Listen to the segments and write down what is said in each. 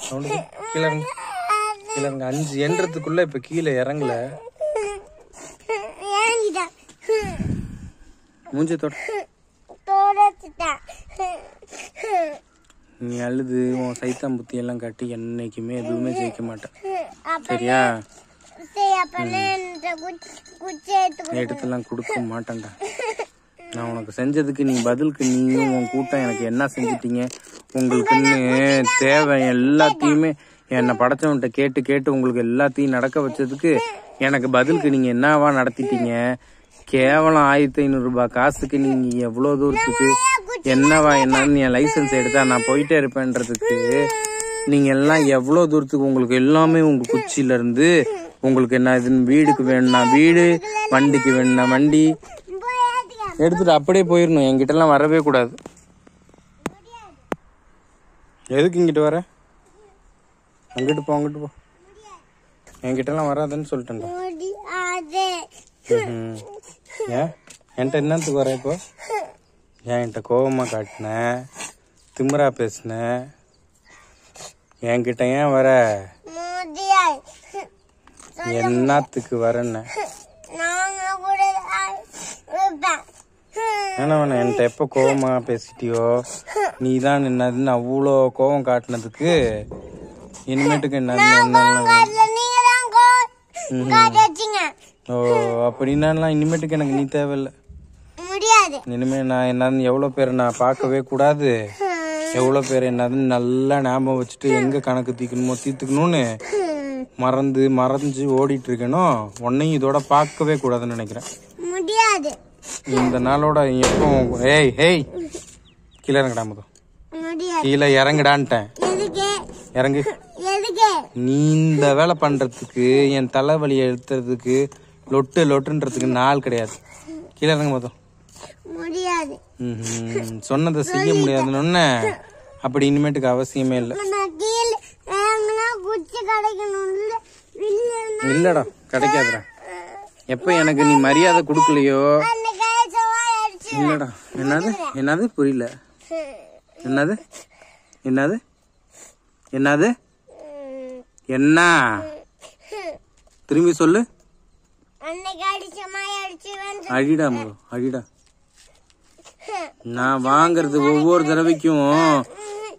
கீழே இறங்க, கீழே இறங்க. 5 என்றதுக்குள்ள இப்ப கீழே இறங்கல. மூஞ்சி தொட. நீ அழுது உன் சைத்தான் புத்தி எல்லாம் காட்டி என்னைக்குமே எதுவுமே ஜெயிக்க மாட்டேன், சரியா? எடுத்துலாம் கொடுக்க மாட்டேன்டா. நான் உனக்கு செஞ்சதுக்கு நீ பதிலுக்கு நீயும் உன் கூட்டம் எனக்கு என்ன செஞ்சிட்டீங்க? உங்களுக்குன்னு தேவை எல்லாத்தையுமே என்னை படைச்சவன்கிட்ட கேட்டு கேட்டு உங்களுக்கு எல்லாத்தையும் நடக்க வச்சதுக்கு எனக்கு பதிலுக்கு நீங்க என்னவா நடத்திட்டீங்க? கேவலம் 1500 ரூபாய் காசுக்கு நீங்க எவ்வளவு தூரத்துக்கு என்னவா என்னன்னு என் லைசன்ஸ் எடுத்தா நான் போயிட்டே இருப்பேன்றதுக்கு நீங்க எல்லாம் எவ்வளவு தூரத்துக்கு உங்களுக்கு எல்லாமே உங்க குச்சியில இருந்து உங்களுக்கு என்ன இதுன்னு வீடுக்கு வேணும்னா வீடு, வண்டிக்கு வேணும்னா வண்டி எடுத்துட்டு அப்படியே போயிடணும். என்கிட்ட எல்லாம் வரவே கூடாது. எதுக்கு இங்கிட்டு வர? அங்கிட்டு போ, அங்கிட்டு போ. என்கிட்ட எல்லாம் வராதுன்னு சொல்லிட்டேன்டா. ஏன் என்கிட்ட என்னத்துக்கு வர? இப்போ என்கிட்ட கோபமா காட்டின, திமிரா பேசின, என்கிட்ட ஏன் வர? என்னத்துக்கு வரன்னு வேணா வேணா. என்கிட்ட எப்ப கோபமா பேசிட்டியோ நீதான் என்னதுன்னு அவ்வளோ கோபம் காட்டினதுக்கு இனிமேட்டுக்கு என்ன? ஓ அப்படின்னா இனிமேட்டுக்கு எனக்கு நீ தேவையில்லை. இனிமே நான் என்னதுன்னு எவ்வளவு பேரை நான் பார்க்கவே கூடாது. எவ்வளவு பேர் என்னதுன்னு நல்லா ஞாபகம் வச்சுட்டு எங்க கணக்கு தீக்கணுமோ தீர்த்துக்கணும்னு மறைஞ்சு ஓடிட்டு இருக்கணும். உன்னையும் இதோட பார்க்கவே கூடாதுன்னு நினைக்கிறேன். இந்த நாளோட எப்போ ஏய் ஏய் கீழே இறங்கடா, முதல் கீழே இறங்குடான்ட்டேன். இறங்கு. நீ இந்த வேலை பண்றதுக்கு என் தலைவலியை எடுத்துறதுக்கு லொட்டுன்றதுக்கு நாள் கிடையாது. கீழே இறங்க முதல். சொன்னதை செய்ய முடியாதுன்னு அப்படி இனிமேட்டுக்கு அவசியமே இல்லை. இல்லடா கிடைக்காதுடா. எப்ப எனக்கு நீ மரியாதை கொடுக்கலையோ இல்லடா. என்னது என்னது புரியல? என்னது என்னது என்னது என்ன? திரும்பி சொல்லு. அடிடா முதல், அடிடா. நான் வாங்கறது ஒவ்வொரு தடவைக்கும்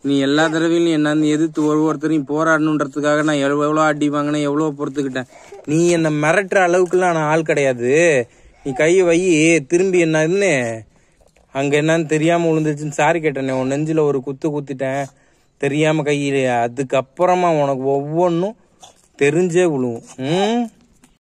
நீ எல்லா தடவையும் என்னன்னு எதிர்த்து ஒவ்வொருத்தரையும் போராடணுன்றதுக்காக நான் எவ்வளவு அடி வாங்கினேன், எவ்வளவு பொறுத்துக்கிட்டேன். நீ என்ன மிரட்டுற அளவுக்குலாம் நான் ஆள் கிடையாது. நீ கையை வை. திரும்பி என்னன்னு அங்க என்னன்னு தெரியாம விழுந்துச்சுன்னு சாரி கேட்டேனே, உன் நெஞ்சில ஒரு குத்து குத்திட்டேன் தெரியாம கையில. அதுக்கப்புறமா உனக்கு ஒவ்வொன்னும் தெரிஞ்சே விழுவும்.